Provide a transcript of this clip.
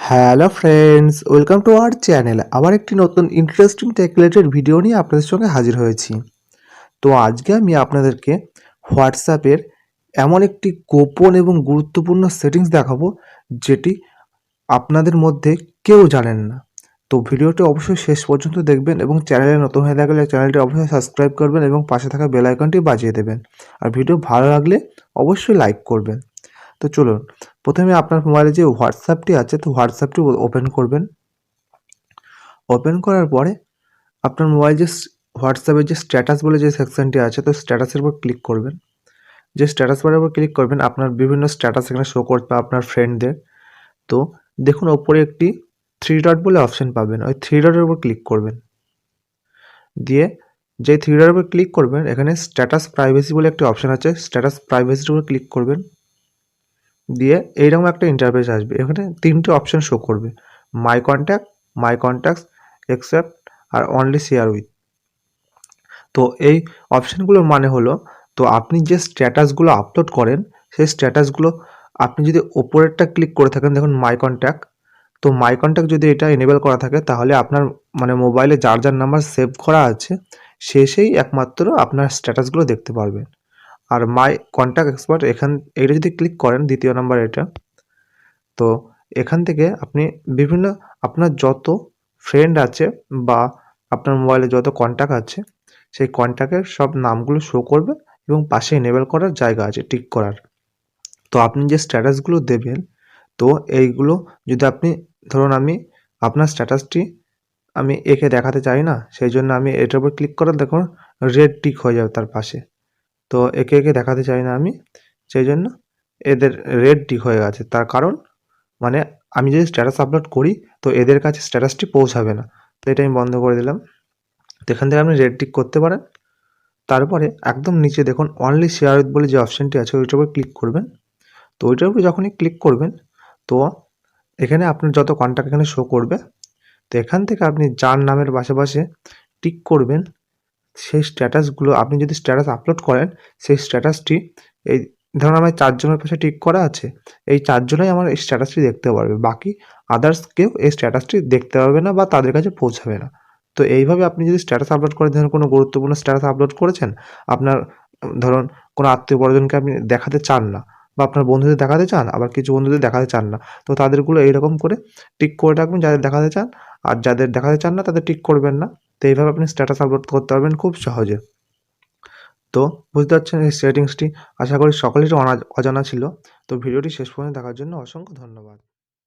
Hello friends, welcome to our channel. আবার একটি নতুন ইন্টারেস্টিং টেক রিলেটেড ভিডিও নিয়ে আপনাদের সঙ্গে হাজির হয়েছি। তো আজকে আমি আপনাদেরকে হোয়াটসঅ্যাপের এমন একটি গোপন এবং গুরুত্বপূর্ণ সেটিংস দেখাবো, যেটি আপনাদের মধ্যে কেউ জানেন না। তো ভিডিওটি অবশ্যই শেষ পর্যন্ত দেখবেন এবং চ্যানেলে নতুন হয়ে থাকলে চ্যানেলটি অবশ্যই সাবস্ক্রাইব করবেন এবং পাশে থাকা বেল আইকনটি বাজিয়ে দেবেন। আর ভিডিও ভালো লাগলে অবশ্যই লাইক করবেন। তো চলুন, প্রথমে আপনার মোবাইলে যে হোয়াটসঅ্যাপটি আছে, তো হোয়াটসঅ্যাপটি ওপেন করবেন। ওপেন করার পরে আপনার মোবাইল যে হোয়াটসঅ্যাপের যে স্ট্যাটাস বলে যে সেকশনটি আছে, তো স্ট্যাটাসের উপর ক্লিক করবেন। যে স্ট্যাটাস বারের উপর ক্লিক করবেন, আপনার বিভিন্ন স্ট্যাটাস এখানে শো করবে আপনার ফ্রেন্ডদের। তো দেখুন ওপরে একটি থ্রি ডট বলে অপশন পাবেন, ওই থ্রি ডটের উপর ক্লিক করবেন। দিয়ে যে থ্রি ডটের উপর ক্লিক করবেন, এখানে স্ট্যাটাস প্রাইভেসি বলে একটি অপশন আছে, স্ট্যাটাস প্রাইভেসির উপর ক্লিক করবেন। দিয়ে এইরকম একটা ইন্টারফেস আসবে। এখানে তিনটে অপশন শো করবে: মাই কন্ট্যাক্টস, অ্যাকসেপ্ট আর অনলি শেয়ার উইথ। তো এই অপশানগুলোর মানে হলো, তো আপনি যে স্ট্যাটাসগুলো আপলোড করেন, সেই স্ট্যাটাসগুলো আপনি যদি ওপরেরটা ক্লিক করে থাকেন, দেখুন মাই কন্ট্যাক্ট, তো মাই কন্ট্যাক্ট যদি এটা এনেবল করা থাকে, তাহলে আপনার মানে মোবাইলে যার যার নাম্বার সেভ করা আছে সেই একমাত্র আপনার স্ট্যাটাসগুলো দেখতে পারবেন। আর মাই কন্ট্যাক্ট এক্সপার্ট, এইটা যদি ক্লিক করেন, দ্বিতীয় নাম্বার এটা, তো এখান থেকে আপনি বিভিন্ন আপনার যত ফ্রেন্ড আছে বা আপনার মোবাইলে যত কন্ট্যাক্ট আছে, সেই কন্ট্যাক্টের সব নামগুলো শো করবে এবং পাশে এনেবল করার জায়গা আছে টিক করার। তো আপনি যে স্ট্যাটাসগুলো দেবেন, তো এইগুলো যদি আপনি ধরুন আপনার স্ট্যাটাসটি আমি একে দেখাতে চাই না, সেই জন্য আমি এটার উপর ক্লিক করে দেখুন রেড টিক হয়ে যাবে তার পাশে। তো একে দেখাতে চাই না আমি, সেই জন্য এদের রেড টিক হয়ে গেছে। তার কারণ মানে আমি যদি স্ট্যাটাস আপলোড করি, তো এদের কাছে স্ট্যাটাসটি পৌঁছাবে না। তো এটা আমি বন্ধ করে দিলাম। তো এখান থেকে আপনি রেড টিক করতে পারেন। তারপরে একদম নিচে দেখুন অনলি শেয়ার উইথ বলে যে অপশানটি আছে, ওইটার উপর ক্লিক করবেন। তো ওইটার উপর যখনই ক্লিক করবেন, তো এখানে আপনার যত কন্ট্যাক্ট এখানে শো করবে। তো এখান থেকে আপনি যার নামের পাশে টিক করবেন, সেই স্ট্যাটাসগুলো আপনি যদি স্ট্যাটাস আপলোড করেন, সেই স্ট্যাটাসটি এই ধরুন আমার ৪ জনের পাশে টিক করা আছে, এই ৪ জনাই আমার এই স্ট্যাটাসটি দেখতে পারবে। বাকি আদার্স কেউ এই স্ট্যাটাসটি দেখতে পারবে না বা তাদের কাছে পৌঁছাবে না। তো এইভাবে আপনি যদি স্ট্যাটাস আপলোড করেন, ধরুন কোনো গুরুত্বপূর্ণ স্ট্যাটাস আপলোড করেছেন, আপনার ধরুন কোনো আত্মীয়-পরিজনকে আপনি দেখাতে চান না বা আপনার বন্ধুদের দেখাতে চান, আবার কিছু বন্ধুদের দেখাতে চান না। তো তাদেরগুলো এইরকম করে টিক করে রাখবেন যাদের দেখাতে চান, আর যাদের দেখাতে চান না তাদের টিক করবেন না। তো এইভাবে আপনি স্ট্যাটাস আপলোড করতে পারবেন খুব সহজে। তো বুঝতে পারছেন এই সেটিংসটি, আশা করি সকলেরই অজানা ছিল। তো ভিডিওটি শেষ পর্যন্ত দেখার জন্য অসংখ্য ধন্যবাদ।